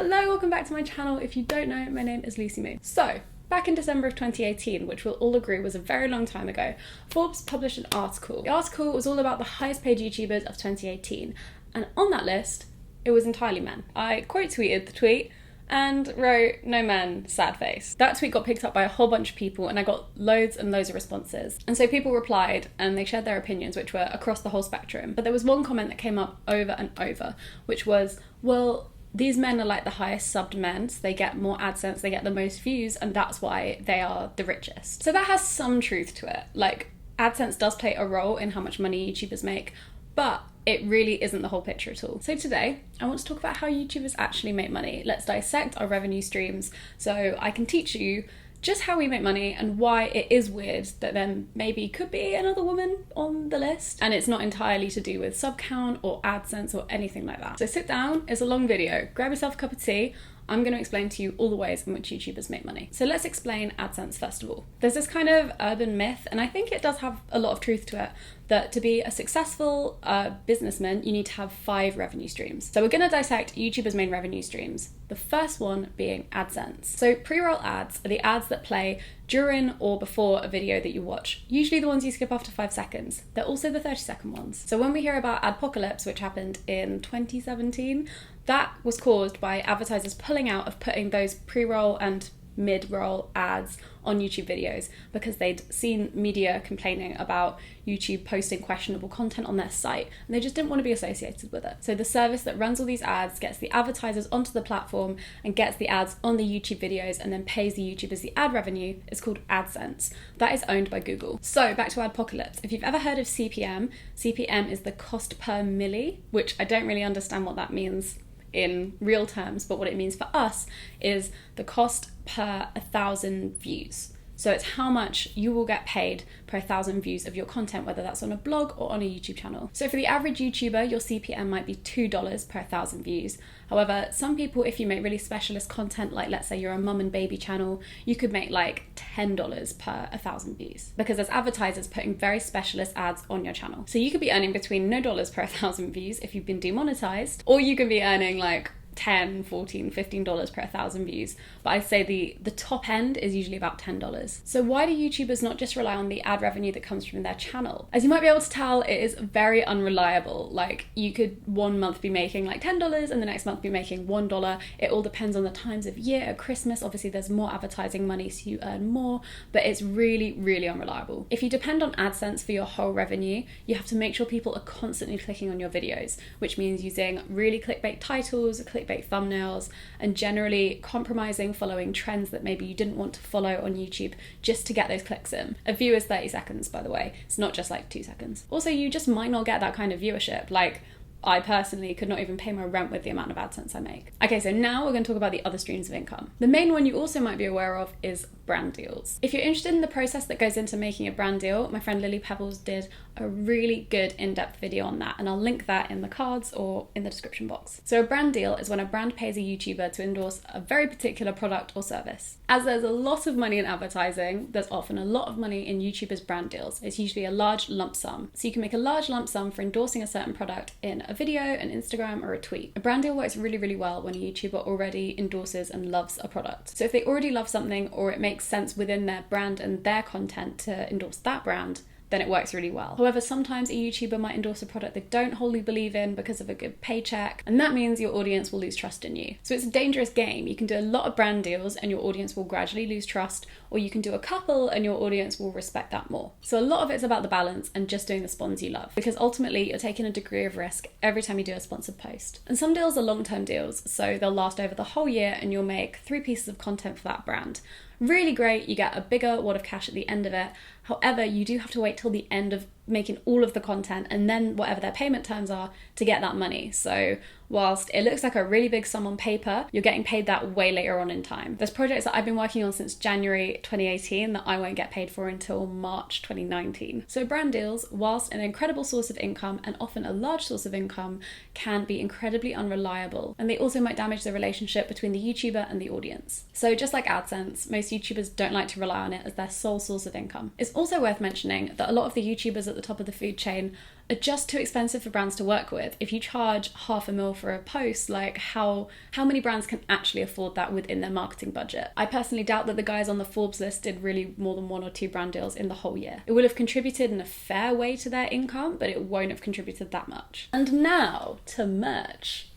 Hello, welcome back to my channel. If you don't know, my name is Lucy Moo. So, back in December of 2018, which we'll all agree was a very long time ago, Forbes published an article. The article was all about the highest paid YouTubers of 2018, and on that list, it was entirely men. I quote tweeted the tweet and wrote, "No men, sad face." That tweet got picked up by a whole bunch of people and I got loads and loads of responses. And so people replied and they shared their opinions, which were across the whole spectrum. But there was one comment that came up over and over, which was, well, these men are like the highest subbed men, so they get more Adsense, they get the most views, and that's why they are the richest. So that has some truth to it. Like, Adsense does play a role in how much money YouTubers make, but it really isn't the whole picture at all. So today, I want to talk about how YouTubers actually make money. Let's dissect our revenue streams so I can teach you just how we make money and why it is weird that there maybe could be another woman on the list. And it's not entirely to do with sub count or AdSense or anything like that. So sit down, it's a long video, grab yourself a cup of tea. I'm going to explain to you all the ways in which YouTubers make money. So let's explain AdSense first of all. There's this kind of urban myth, and I think it does have a lot of truth to it, that to be a successful businessman, you need to have 5 revenue streams. So we're going to dissect YouTubers' main revenue streams. The first one being AdSense. So pre-roll ads are the ads that play during or before a video that you watch, usually the ones you skip after 5 seconds. They're also the 30-second ones. So when we hear about Adpocalypse, which happened in 2017, that was caused by advertisers pulling out of putting those pre-roll and mid-roll ads on YouTube videos because they'd seen media complaining about YouTube posting questionable content on their site and they just didn't want to be associated with it. So the service that runs all these ads gets the advertisers onto the platform and gets the ads on the YouTube videos and then pays the YouTubers the ad revenue is called Adsense. That is owned by Google. So back to Adpocalypse. If you've ever heard of CPM, CPM is the cost per milli, which I don't really understand what that means in real terms, but what it means for us is the cost per 1,000 views. So it's how much you will get paid per 1,000 views of your content, whether that's on a blog or on a YouTube channel. So for the average YouTuber, your CPM might be $2 per 1,000 views. However, some people, if you make really specialist content, like let's say you're a mum and baby channel, you could make like $10 per 1,000 views because there's advertisers putting very specialist ads on your channel. So you could be earning between no dollars per 1,000 views if you've been demonetized, or you can be earning like $10, $14, $15 per 1,000 views. But I'd say the top end is usually about $10. So why do YouTubers not just rely on the ad revenue that comes from their channel? As you might be able to tell, it is very unreliable. Like, you could one month be making like $10 and the next month be making $1. It all depends on the times of year. At Christmas, obviously there's more advertising money, so you earn more, but it's really, really unreliable. If you depend on AdSense for your whole revenue, you have to make sure people are constantly clicking on your videos, which means using really clickbait titles, clickbait thumbnails, and generally compromising following trends that maybe you didn't want to follow on YouTube just to get those clicks in. A view is 30 seconds, by the way. It's not just like 2 seconds. Also, you just might not get that kind of viewership. Like, I personally could not even pay my rent with the amount of AdSense I make. Okay, so now we're going to talk about the other streams of income. The main one you also might be aware of is brand deals. If you're interested in the process that goes into making a brand deal, my friend Lily Pebbles did a really good in-depth video on that, and I'll link that in the cards or in the description box. So a brand deal is when a brand pays a YouTuber to endorse a very particular product or service. As there's a lot of money in advertising, there's often a lot of money in YouTubers' brand deals. It's usually a large lump sum. So you can make a large lump sum for endorsing a certain product in a video, an Instagram, or a tweet. A brand deal works really, really well when a YouTuber already endorses and loves a product. So if they already love something or it makes sense within their brand and their content to endorse that brand, then it works really well. However, sometimes a YouTuber might endorse a product they don't wholly believe in because of a good paycheck, and that means your audience will lose trust in you. So it's a dangerous game. You can do a lot of brand deals and your audience will gradually lose trust, or you can do a couple and your audience will respect that more. So a lot of it's about the balance and just doing the spons you love, because ultimately you're taking a degree of risk every time you do a sponsored post. And some deals are long-term deals, so they'll last over the whole year and you'll make 3 pieces of content for that brand. Really great, you get a bigger wad of cash at the end of it. However, you do have to wait till the end of making all of the content and then whatever their payment terms are to get that money. So whilst it looks like a really big sum on paper, you're getting paid that way later on in time. There's projects that I've been working on since January 2018 that I won't get paid for until March 2019. So brand deals, whilst an incredible source of income and often a large source of income, can be incredibly unreliable, and they also might damage the relationship between the YouTuber and the audience. So just like AdSense, most YouTubers don't like to rely on it as their sole source of income. It's also worth mentioning that a lot of the YouTubers at the top of the food chain are just too expensive for brands to work with. If you charge $500,000 for a post, like how many brands can actually afford that within their marketing budget? I personally doubt that the guys on the Forbes list did really more than 1 or 2 brand deals in the whole year. It will have contributed in a fair way to their income, but it won't have contributed that much. And now to merch.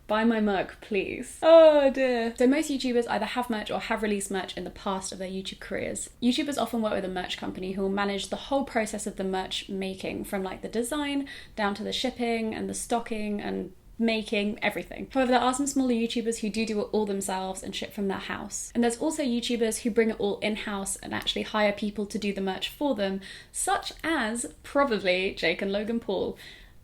Buy my mug, please. Oh dear. So most YouTubers either have merch or have released merch in the past of their YouTube careers. YouTubers often work with a merch company who will manage the whole process of the merch making, from like the design down to the shipping and the stocking and making, everything. However, there are some smaller YouTubers who do it all themselves and ship from their house. And there's also YouTubers who bring it all in-house and actually hire people to do the merch for them, such as probably Jake and Logan Paul.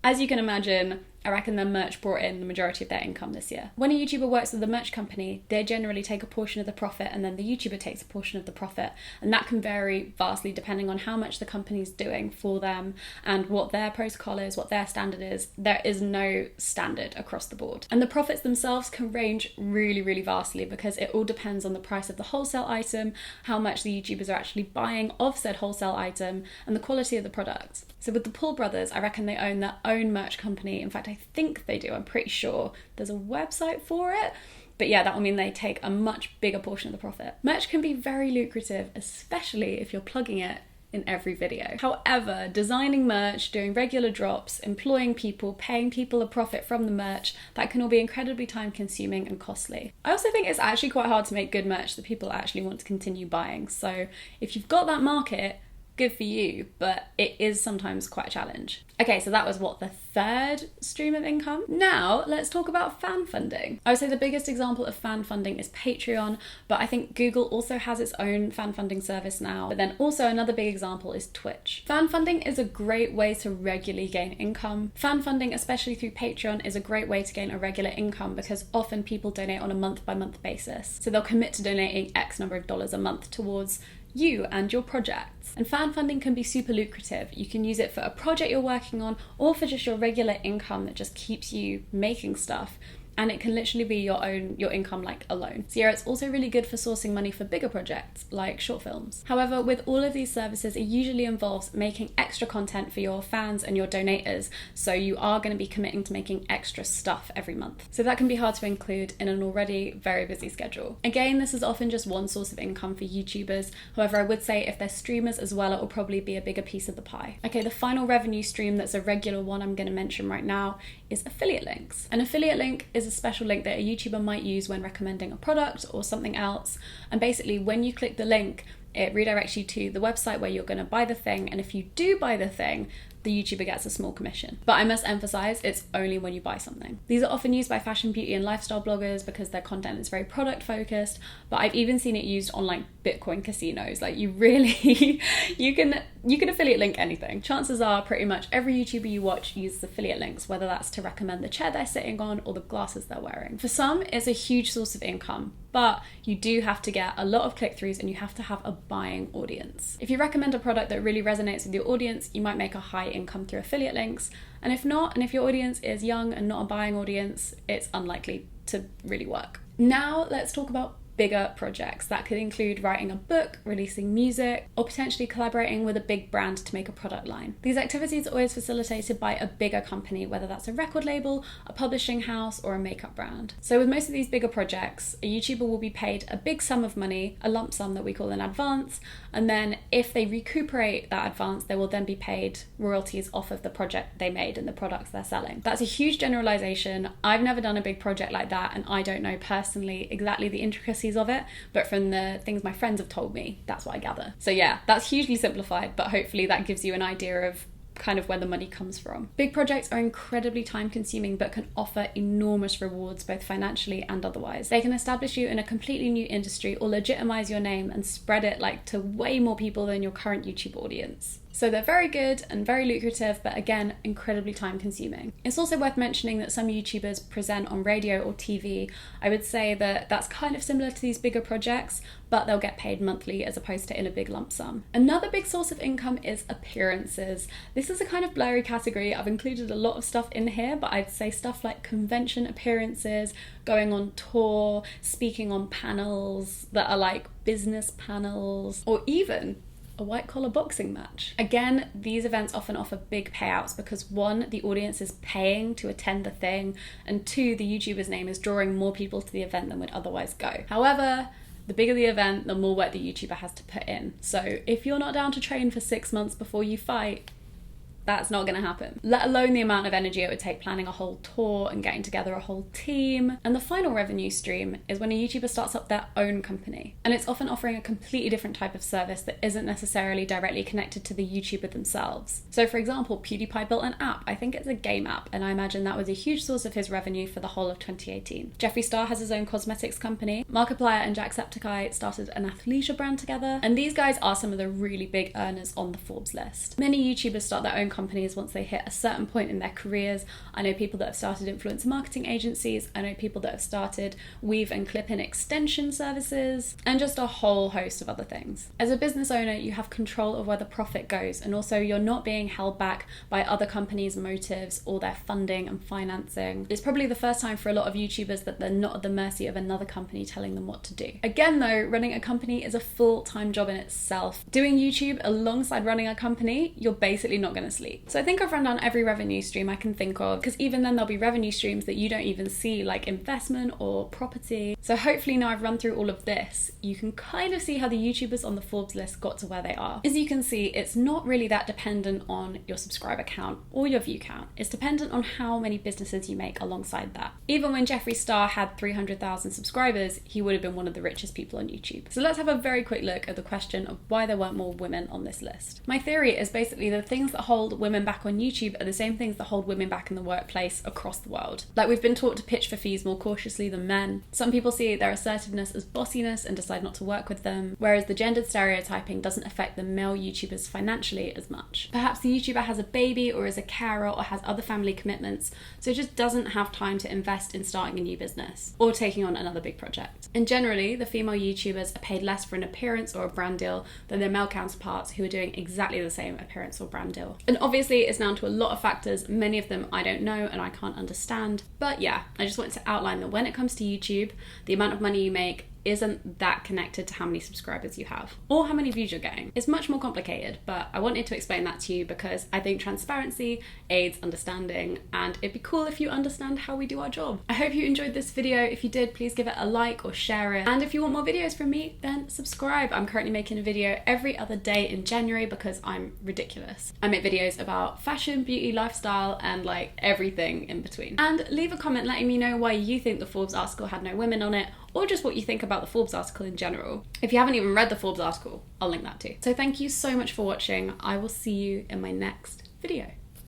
As you can imagine, I reckon their merch brought in the majority of their income this year. When a YouTuber works with a merch company, they generally take a portion of the profit and then the YouTuber takes a portion of the profit. And that can vary vastly depending on how much the company's doing for them and what their protocol is, what their standard is. There is no standard across the board. And the profits themselves can range really, really vastly because it all depends on the price of the wholesale item, how much the YouTubers are actually buying of said wholesale item, and the quality of the product. So with the Paul brothers, I reckon they own their own merch company. In fact, I think they do. I'm pretty sure there's a website for it. But yeah, that will mean they take a much bigger portion of the profit. Merch can be very lucrative, especially if you're plugging it in every video. However, designing merch, doing regular drops, employing people, paying people a profit from the merch, that can all be incredibly time consuming and costly. I also think it's actually quite hard to make good merch that people actually want to continue buying. So if you've got that market, good for you, but it is sometimes quite a challenge. Okay, so that was the third stream of income. Now let's talk about fan funding. I would say the biggest example of fan funding is Patreon, but I think Google also has its own fan funding service now. But then also another big example is Twitch. Fan funding is a great way to regularly gain income. Fan funding, especially through Patreon, is a great way to gain a regular income because often people donate on a month-by-month basis. So they'll commit to donating X number of dollars a month towards you and your projects. And fan funding can be super lucrative. You can use it for a project you're working on or for just your regular income that just keeps you making stuff. And it can literally be your income like alone. So yeah, it's also really good for sourcing money for bigger projects like short films. However, with all of these services, it usually involves making extra content for your fans and your donators. So you are going to be committing to making extra stuff every month. So that can be hard to include in an already very busy schedule. Again, this is often just one source of income for YouTubers. However, I would say if they're streamers as well, it will probably be a bigger piece of the pie. Okay, the final revenue stream that's a regular one I'm going to mention right now is affiliate links. An affiliate link is a special link that a YouTuber might use when recommending a product or something else. And basically when you click the link, it redirects you to the website where you're going to buy the thing. And if you do buy the thing, the YouTuber gets a small commission. But I must emphasize, it's only when you buy something. These are often used by fashion, beauty, and lifestyle bloggers because their content is very product focused. But I've even seen it used on like Bitcoin casinos. Like you really, you can affiliate link anything. Chances are pretty much every YouTuber you watch uses affiliate links, whether that's to recommend the chair they're sitting on or the glasses they're wearing. For some, it's a huge source of income, but you do have to get a lot of click-throughs and you have to have a buying audience. If you recommend a product that really resonates with your audience, you might make a high income through affiliate links. And if not, and if your audience is young and not a buying audience, it's unlikely to really work. Now let's talk about bigger projects. That could include writing a book, releasing music, or potentially collaborating with a big brand to make a product line. These activities are always facilitated by a bigger company, whether that's a record label, a publishing house, or a makeup brand. So with most of these bigger projects, a YouTuber will be paid a big sum of money, a lump sum that we call an advance, and then if they recuperate that advance, they will then be paid royalties off of the project they made and the products they're selling. That's a huge generalization. I've never done a big project like that, and I don't know personally exactly the intricacies of it, but from the things my friends have told me, that's what I gather. So yeah, that's hugely simplified, but hopefully that gives you an idea of kind of where the money comes from. Big projects are incredibly time consuming but can offer enormous rewards both financially and otherwise. They can establish you in a completely new industry or legitimize your name and spread it like to way more people than your current YouTube audience. So they're very good and very lucrative, but again, incredibly time consuming. It's also worth mentioning that some YouTubers present on radio or TV. I would say that that's kind of similar to these bigger projects, but they'll get paid monthly as opposed to in a big lump sum. Another big source of income is appearances. This is a kind of blurry category. I've included a lot of stuff in here, but I'd say stuff like convention appearances, going on tour, speaking on panels that are like business panels, or even a white collar boxing match. Again, these events often offer big payouts because 1, the audience is paying to attend the thing, and 2, the YouTuber's name is drawing more people to the event than would otherwise go. However, the bigger the event, the more work the YouTuber has to put in. So if you're not down to train for 6 months before you fight, that's not going to happen. Let alone the amount of energy it would take planning a whole tour and getting together a whole team. And the final revenue stream is when a YouTuber starts up their own company. And it's often offering a completely different type of service that isn't necessarily directly connected to the YouTuber themselves. So for example, PewDiePie built an app. I think it's a game app, and I imagine that was a huge source of his revenue for the whole of 2018. Jeffree Star has his own cosmetics company. Markiplier and Jacksepticeye started an athleisure brand together. And these guys are some of the really big earners on the Forbes list. Many YouTubers start their own companies once they hit a certain point in their careers. I know people that have started influencer marketing agencies. I know people that have started weave and clip-in extension services, and just a whole host of other things. As a business owner, you have control of where the profit goes, and also you're not being held back by other companies' motives or their funding and financing. It's probably the first time for a lot of YouTubers that they're not at the mercy of another company telling them what to do. Again though, running a company is a full-time job in itself. Doing YouTube alongside running a company, you're basically not going to sleep. So I think I've run down every revenue stream I can think of, because even then there'll be revenue streams that you don't even see, like investment or property. So hopefully now I've run through all of this, you can kind of see how the YouTubers on the Forbes list got to where they are. As you can see, it's not really that dependent on your subscriber count or your view count. It's dependent on how many businesses you make alongside that. Even when Jeffree Star had 300,000 subscribers, he would have been one of the richest people on YouTube. So let's have a very quick look at the question of why there weren't more women on this list. My theory is basically the things that hold women back on YouTube are the same things that hold women back in the workplace across the world. Like, we've been taught to pitch for fees more cautiously than men. Some people see their assertiveness as bossiness and decide not to work with them, whereas the gendered stereotyping doesn't affect the male YouTubers financially as much. Perhaps the YouTuber has a baby or is a carer or has other family commitments, so just doesn't have time to invest in starting a new business or taking on another big project. And generally, the female YouTubers are paid less for an appearance or a brand deal than their male counterparts who are doing exactly the same appearance or brand deal. And obviously it's down to a lot of factors, many of them I don't know and I can't understand. But yeah, I just wanted to outline that when it comes to YouTube, the amount of money you make isn't that connected to how many subscribers you have or how many views you're getting. It's much more complicated, but I wanted to explain that to you because I think transparency aids understanding, and it'd be cool if you understand how we do our job. I hope you enjoyed this video. If you did, please give it a like or share it. And if you want more videos from me, then subscribe. I'm currently making a video every other day in January because I'm ridiculous. I make videos about fashion, beauty, lifestyle, and like everything in between. And leave a comment letting me know why you think the Forbes article had no women on it, or just what you think about the Forbes article in general. If you haven't even read the Forbes article, I'll link that too. So thank you so much for watching. I will see you in my next video.